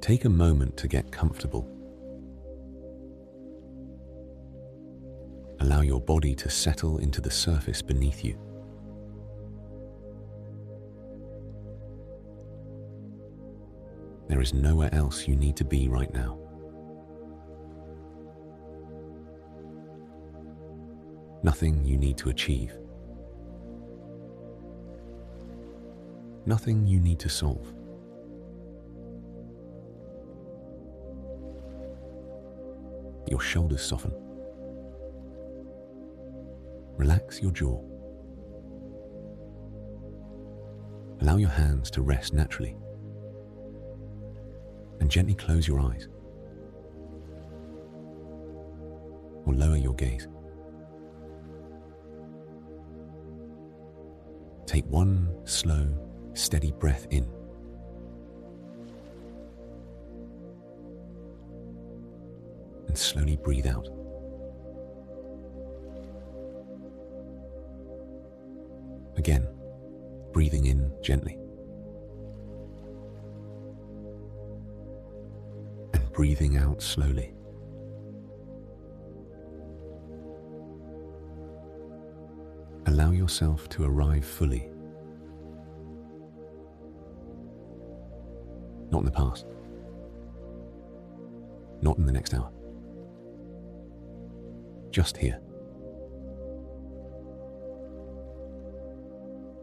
Take a moment to get comfortable. Allow your body to settle into the surface beneath you. There is nowhere else you need to be right now. Nothing you need to achieve. Nothing you need to solve. Your shoulders soften. Relax your jaw. Allow your hands to rest naturally. And gently close your eyes. Or lower your gaze. Take one slow, steady breath in. And slowly breathe out. Again, breathing in gently. And breathing out slowly. Allow yourself to arrive fully. Not in the past. Not in the next hour. Just here.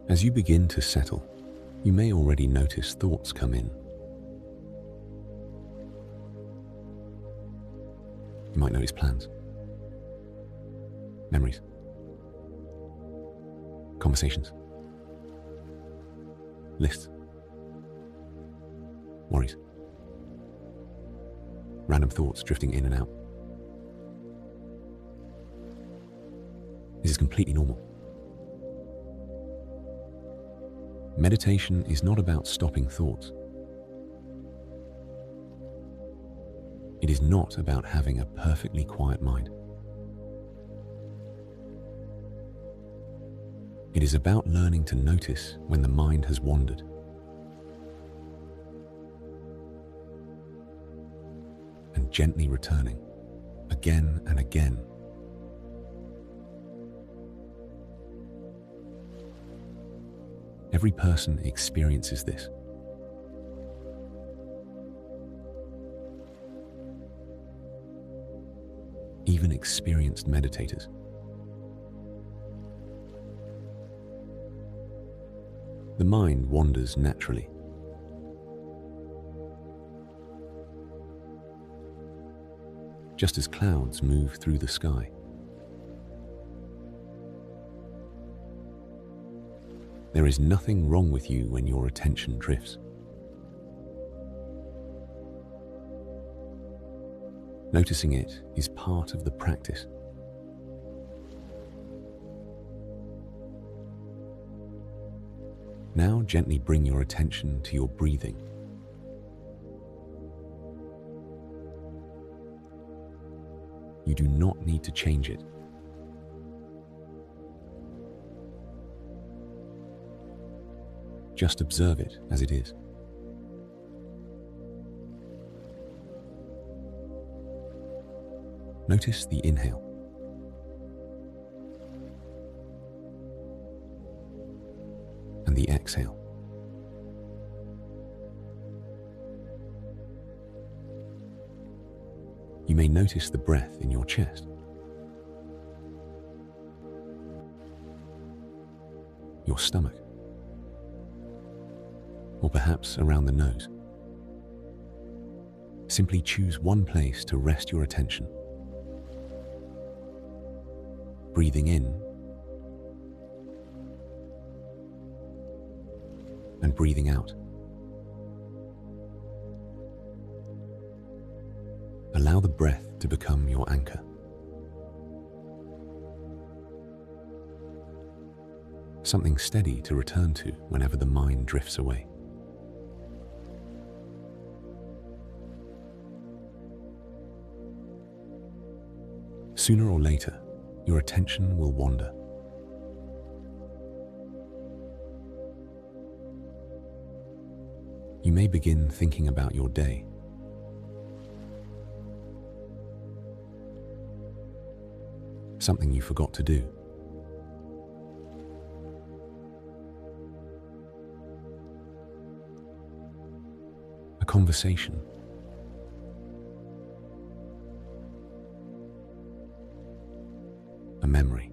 As you begin to settle, you may already notice thoughts come in. You might notice plans, memories, conversations, lists, worries, random thoughts drifting in and out. This is completely normal. Meditation is not about stopping thoughts. It is not about having a perfectly quiet mind. It is about learning to notice when the mind has wandered. And gently returning, again and again. Every person experiences this. Even experienced meditators. The mind wanders naturally. Just as clouds move through the sky. There is nothing wrong with you when your attention drifts. Noticing it is part of the practice. Now gently bring your attention to your breathing. You do not need to change it. Just observe it as it is. Notice the inhale. And the exhale. You may notice the breath in your chest. Your stomach. Or perhaps around the nose. Simply choose one place to rest your attention. Breathing in and breathing out. Allow the breath to become your anchor. Something steady to return to whenever the mind drifts away. Sooner or later, your attention will wander. You may begin thinking about your day something you forgot to do. A conversation. A memory.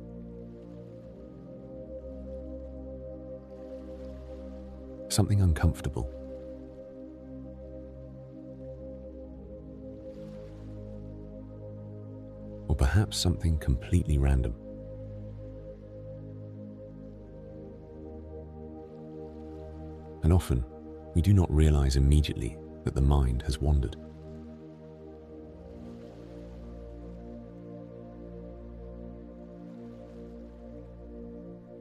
Something uncomfortable. Or perhaps something completely random. And often, we do not realize immediately that the mind has wandered.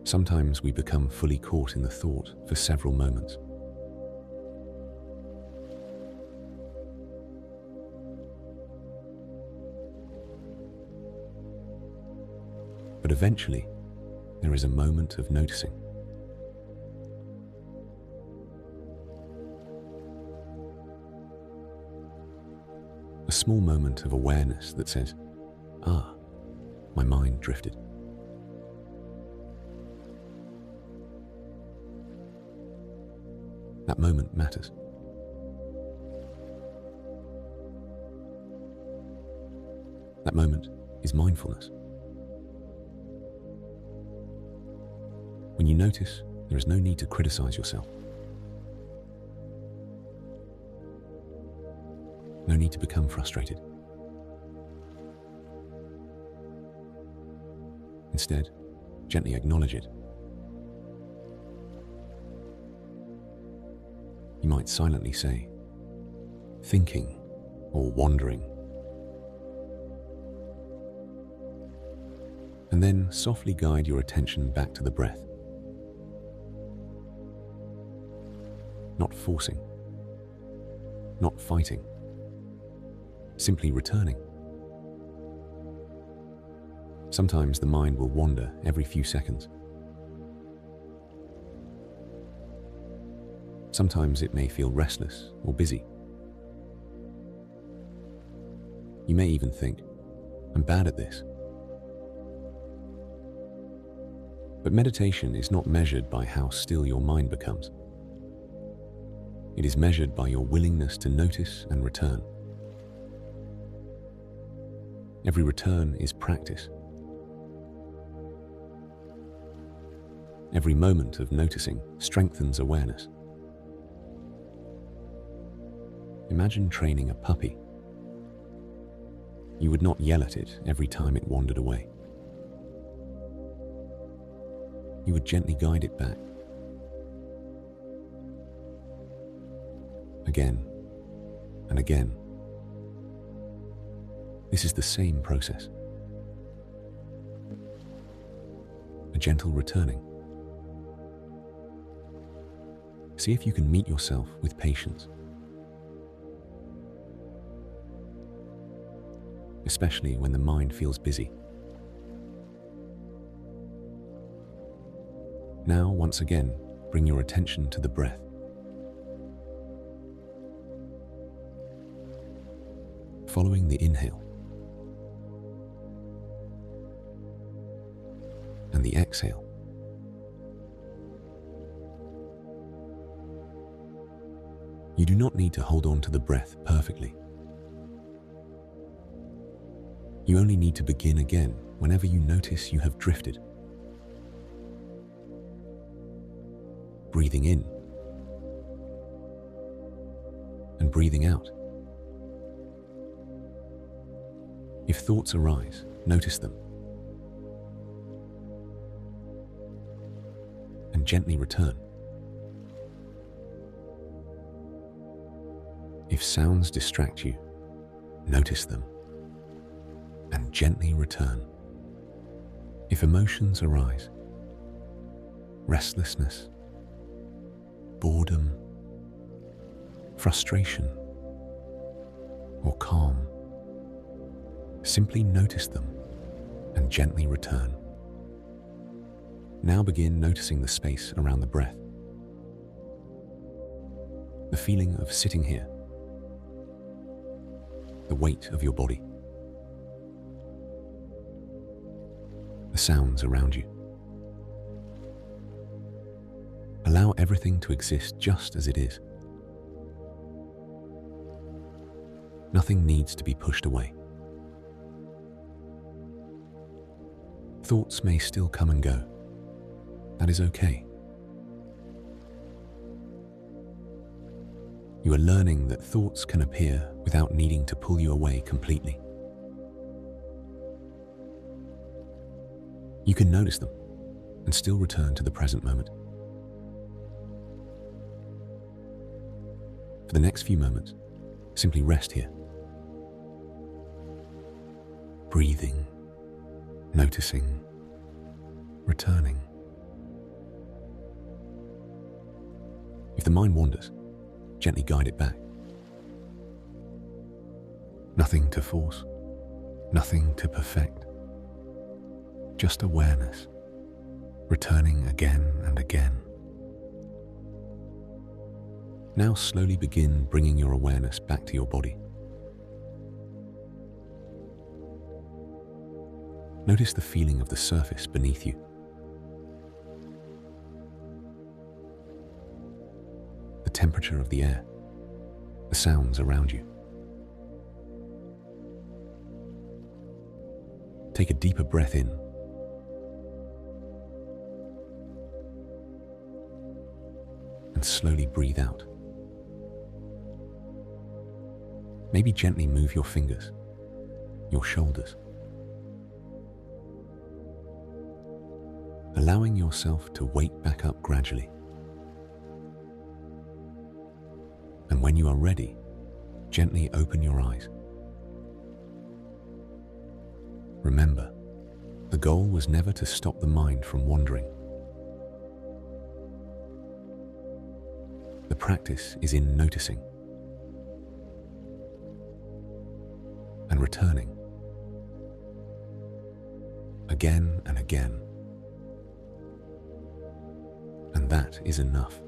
Sometimes we become fully caught in the thought for several moments. But eventually, there is a moment of noticing. A small moment of awareness that says, "Ah, my mind drifted." That moment matters. That moment is mindfulness. When you notice, there is no need to criticize yourself. No need to become frustrated. Instead, gently acknowledge it. You might silently say, "thinking" or "wandering." And then softly guide your attention back to the breath. Not forcing, not fighting, simply returning. Sometimes the mind will wander every few seconds. Sometimes it may feel restless or busy. You may even think, "I'm bad at this." But meditation is not measured by how still your mind becomes. It is measured by your willingness to notice and return. Every return is practice. Every moment of noticing strengthens awareness. Imagine training a puppy. You would not yell at it every time it wandered away. You would gently guide it back. Again and again. This is the same process. A gentle returning. See if you can meet yourself with patience. Especially when the mind feels busy. Now, once again, bring your attention to the breath. Following the inhale and the exhale. You do not need to hold on to the breath perfectly. You only need to begin again whenever you notice you have drifted. Breathing in and breathing out. If thoughts arise, notice them and gently return. If sounds distract you, notice them and gently return. If emotions arise, restlessness, boredom, frustration, or calm, simply notice them and gently return. Now begin noticing the space around the breath. The feeling of sitting here. The weight of your body. the sounds around you. Allow everything to exist just as it is. Nothing needs to be pushed away. Thoughts may still come and go. That is okay. You are learning that thoughts can appear without needing to pull you away completely. You can notice them and still return to the present moment. For the next few moments, simply rest here. Breathing, noticing, returning. If the mind wanders, gently guide it back. Nothing to force, nothing to perfect. Just awareness, returning again and again. Now slowly begin bringing your awareness back to your body. Notice the feeling of the surface beneath you. The temperature of the air, the sounds around you. Take a deeper breath in. And slowly breathe out. Maybe gently move your fingers, your shoulders. Allowing yourself to wake back up gradually. And when you are ready, gently open your eyes. Remember, the goal was never to stop the mind from wandering. The practice is in noticing and returning again and again. And that is enough.